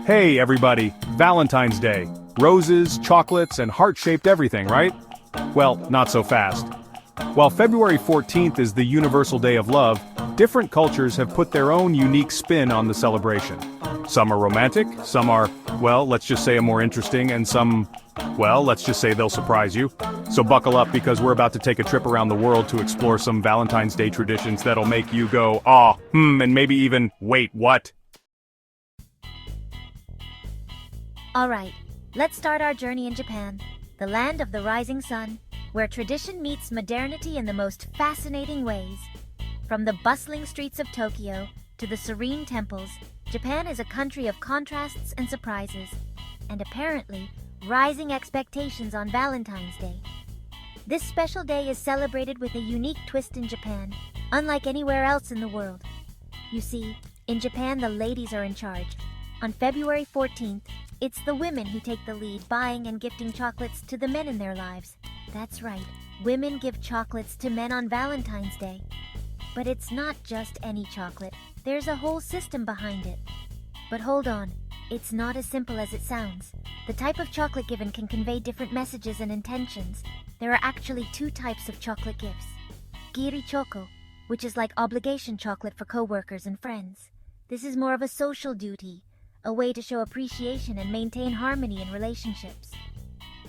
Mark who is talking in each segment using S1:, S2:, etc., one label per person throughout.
S1: Hey everybody, Valentine's Day. Roses, chocolates, and heart-shaped everything, right? Well, not so fast. While February 14th is the Universal Day of Love, different cultures have put their own unique spin on the celebration. Some are romantic, some are, well, let's just say more interesting, and some, well, let's just say they'll surprise you. So buckle up because we're about to take a trip around the world to explore some Valentine's Day traditions that'll make you go, and maybe even, wait, what?
S2: Alright, let's start our journey in Japan, the land of the rising sun, where tradition meets modernity in the most fascinating ways. From the bustling streets of Tokyo to the serene temples, Japan is a country of contrasts and surprises, and apparently, rising expectations on Valentine's Day. This special day is celebrated with a unique twist in Japan, unlike anywhere else in the world. You see, in Japan the ladies are in charge. On February 14th, it's the women who take the lead buying and gifting chocolates to the men in their lives. That's right, women give chocolates to men on Valentine's Day. But it's not just any chocolate, there's a whole system behind it. But hold on, it's not as simple as it sounds. The type of chocolate given can convey different messages and intentions. There are actually two types of chocolate gifts. Giri choco, which is like obligation chocolate for co-workers and friends. This is more of a social duty, a way to show appreciation and maintain harmony in relationships.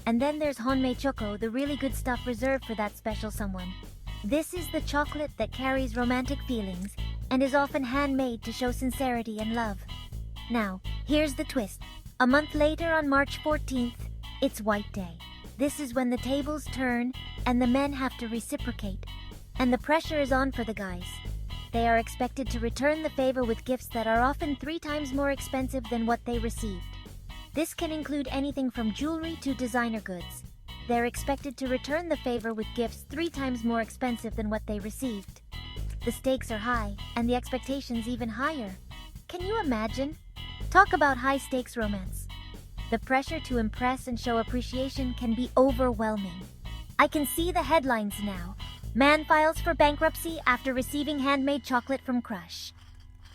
S2: And then there's honmei choco, the really good stuff reserved for that special someone. This is the chocolate that carries romantic feelings and is often handmade to show sincerity and love. Now, here's the twist. A month later on March 14th, it's White Day. This is when the tables turn and the men have to reciprocate. And the pressure is on for the guys. They are expected to return the favor with gifts that are often 3 times more expensive than what they received. This can include anything from jewelry to designer goods. They're expected to return the favor with gifts 3 times more expensive than what they received. The stakes are high, and the expectations even higher. Can you imagine? Talk about high-stakes romance. The pressure to impress and show appreciation can be overwhelming. I can see the headlines now. Man files for bankruptcy after receiving handmade chocolate from crush.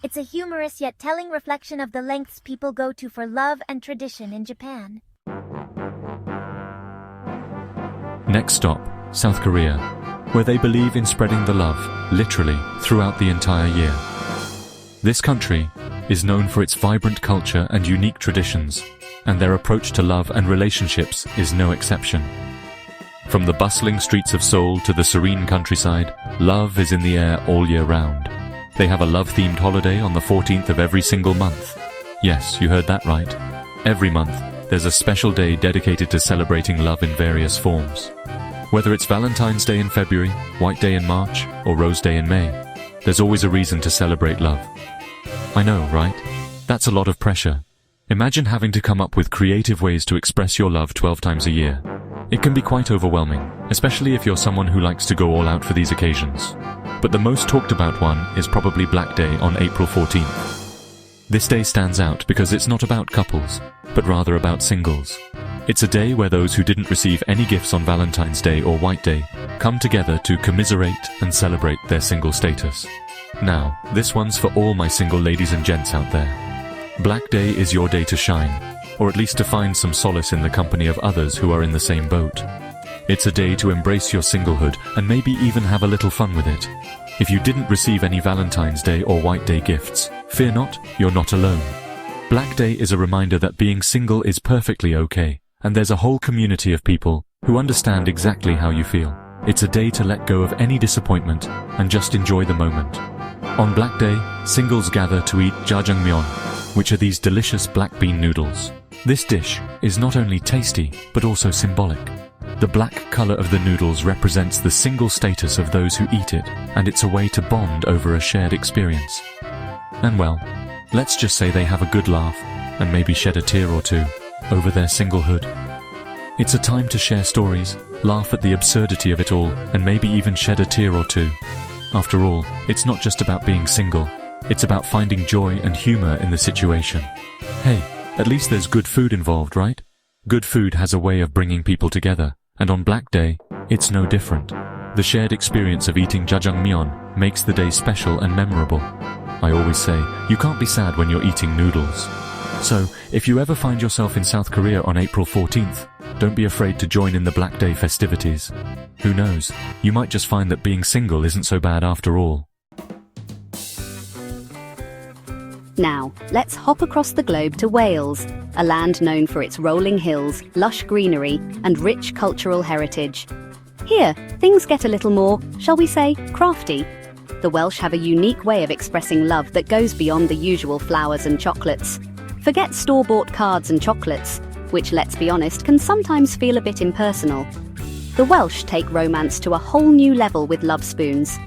S2: It's a humorous yet telling reflection of the lengths people go to for love and tradition in Japan.
S3: Next stop, South Korea, where they believe in spreading the love, literally, throughout the entire year. This country is known for its vibrant culture and unique traditions, and their approach to love and relationships is no exception. From the bustling streets of Seoul to the serene countryside, love is in the air all year round. They have a love-themed holiday on the 14th of every single month. Yes, you heard that right. Every month, there's a special day dedicated to celebrating love in various forms. Whether it's Valentine's Day in February, White Day in March, or Rose Day in May, there's always a reason to celebrate love. I know, right? That's a lot of pressure. Imagine having to come up with creative ways to express your love 12 times a year. It can be quite overwhelming, especially if you're someone who likes to go all out for these occasions. But the most talked about one is probably Black Day on April 14th. This day stands out because it's not about couples, but rather about singles. It's a day where those who didn't receive any gifts on Valentine's Day or White Day come together to commiserate and celebrate their single status. Now, this one's for all my single ladies and gents out there. Black Day is your day to shine, or at least to find some solace in the company of others who are in the same boat. It's a day to embrace your singlehood and maybe even have a little fun with it. If you didn't receive any Valentine's Day or White Day gifts, fear not, you're not alone. Black Day is a reminder that being single is perfectly okay, and there's a whole community of people who understand exactly how you feel. It's a day to let go of any disappointment and just enjoy the moment. On Black Day, singles gather to eat jjajangmyeon, which are these delicious black bean noodles. This dish is not only tasty, but also symbolic. The black color of the noodles represents the single status of those who eat it, and it's a way to bond over a shared experience. And well, let's just say they have a good laugh, and maybe shed a tear or two, over their singlehood. It's a time to share stories, laugh at the absurdity of it all, and maybe even shed a tear or two. After all, it's not just about being single, it's about finding joy and humor in the situation. Hey, at least there's good food involved, right? Good food has a way of bringing people together, and on Black Day, it's no different. The shared experience of eating jjajangmyeon makes the day special and memorable. I always say, you can't be sad when you're eating noodles. So, if you ever find yourself in South Korea on April 14th, don't be afraid to join in the Black Day festivities. Who knows, you might just find that being single isn't so bad after all.
S4: Now, let's hop across the globe to Wales, a land known for its rolling hills, lush greenery, and rich cultural heritage. Here, things get a little more, shall we say, crafty. The Welsh have a unique way of expressing love that goes beyond the usual flowers and chocolates. Forget store-bought cards and chocolates, which, let's be honest, can sometimes feel a bit impersonal. The Welsh take romance to a whole new level with Lovespoons.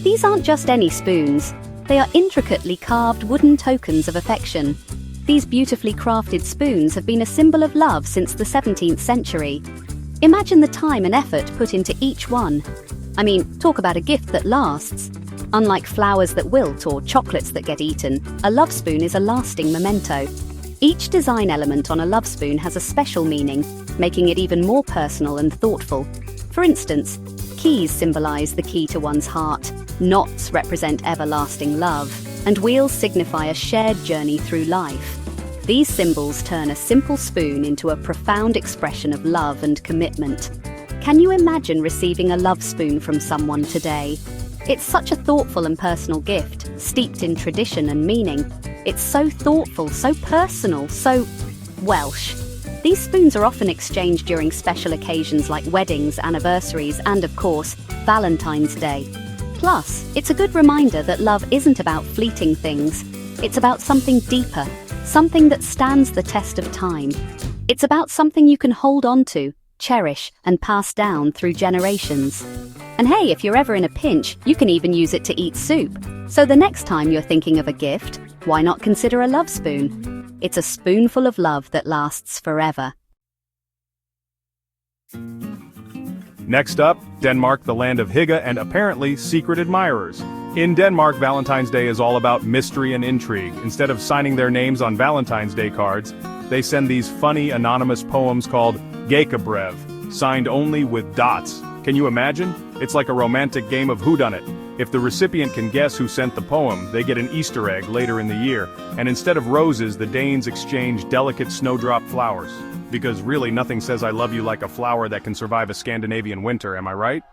S4: These aren't just any spoons. They are intricately carved wooden tokens of affection. These beautifully crafted spoons have been a symbol of love since the 17th century. Imagine the time and effort put into each one. I mean, talk about a gift that lasts. Unlike flowers that wilt or chocolates that get eaten, a Lovespoon is a lasting memento. Each design element on a Lovespoon has a special meaning, making it even more personal and thoughtful. For instance, keys symbolize the key to one's heart, knots represent everlasting love, and wheels signify a shared journey through life. These symbols turn a simple spoon into a profound expression of love and commitment. Can you imagine receiving a Lovespoon from someone today? It's such a thoughtful and personal gift, steeped in tradition and meaning. It's so thoughtful, so personal, so Welsh. These spoons are often exchanged during special occasions like weddings, anniversaries, and of course, Valentine's Day. Plus, it's a good reminder that love isn't about fleeting things. It's about something deeper, something that stands the test of time. It's about something you can hold on to, cherish, and pass down through generations. And hey, if you're ever in a pinch, you can even use it to eat soup. So the next time you're thinking of a gift, why not consider a Lovespoon? It's a spoonful of love that lasts forever.
S1: Next up, Denmark, the land of hygge and apparently secret admirers. In Denmark, Valentine's Day is all about mystery and intrigue. Instead of signing their names on Valentine's Day cards, they send these funny anonymous poems called Gækkebrev, signed only with dots. Can you imagine? It's like a romantic game of whodunit. If the recipient can guess who sent the poem, they get an Easter egg later in the year. And instead of roses, the Danes exchange delicate snowdrop flowers. Because really nothing says I love you like a flower that can survive a Scandinavian winter, am I right?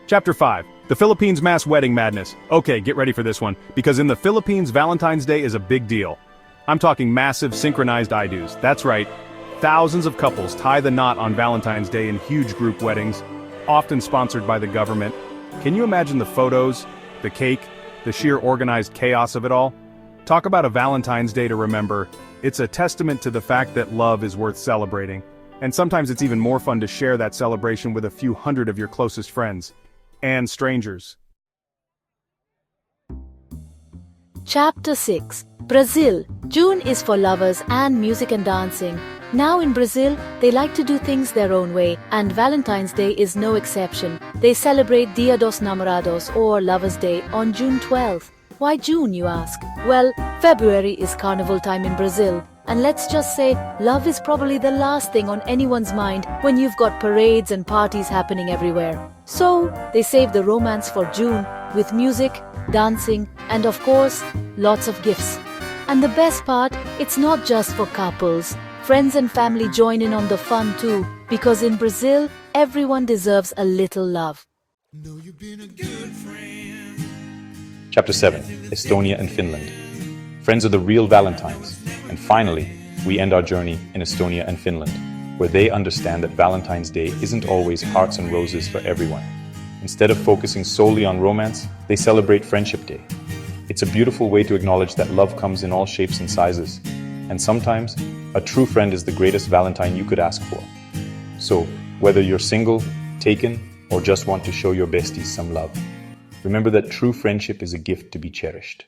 S1: Chapter 5. The Philippines Mass Wedding Madness. Okay, get ready for this one, because in the Philippines, Valentine's Day is a big deal. I'm talking massive synchronized I-dos. That's right. Thousands of couples tie the knot on Valentine's Day in huge group weddings, often sponsored by the government. Can you imagine the photos, the cake, the sheer organized chaos of it all? Talk about a Valentine's Day to remember. It's a testament to the fact that love is worth celebrating. And sometimes it's even more fun to share that celebration with a few hundred of your closest friends. And strangers.
S5: Chapter 6. Brazil. June is for lovers and music and dancing. Now in Brazil, they like to do things their own way, and Valentine's Day is no exception. They celebrate Dia dos Namorados, or Lover's Day, on June 12th. Why June, you ask? Well, February is carnival time in Brazil. And let's just say, love is probably the last thing on anyone's mind when you've got parades and parties happening everywhere. So, they save the romance for June, with music, dancing, and of course, lots of gifts. And the best part, it's not just for couples. Friends and family join in on the fun too, because in Brazil, everyone deserves a little love.
S6: Chapter 7. Estonia and Finland. Friends are the real Valentines. And finally, we end our journey in Estonia and Finland, where they understand that Valentine's Day isn't always hearts and roses for everyone. Instead of focusing solely on romance, they celebrate Friendship Day. It's a beautiful way to acknowledge that love comes in all shapes and sizes. And sometimes, a true friend is the greatest Valentine you could ask for. So, whether you're single, taken, or just want to show your besties some love, remember that true friendship is a gift to be cherished.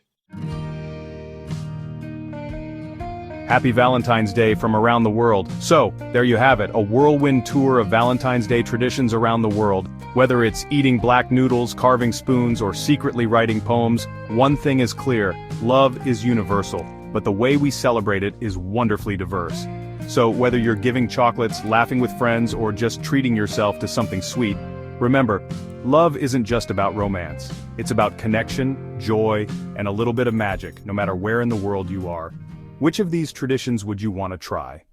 S1: Happy Valentine's Day from around the world. So, there you have it, a whirlwind tour of Valentine's Day traditions around the world. Whether it's eating black noodles, carving spoons, or secretly writing poems, one thing is clear: love is universal, but the way we celebrate it is wonderfully diverse. So, whether you're giving chocolates, laughing with friends, or just treating yourself to something sweet, remember, Love isn't just about romance. It's about connection, joy, and a little bit of magic, no matter where in the world you are. Which of these traditions would you want to try?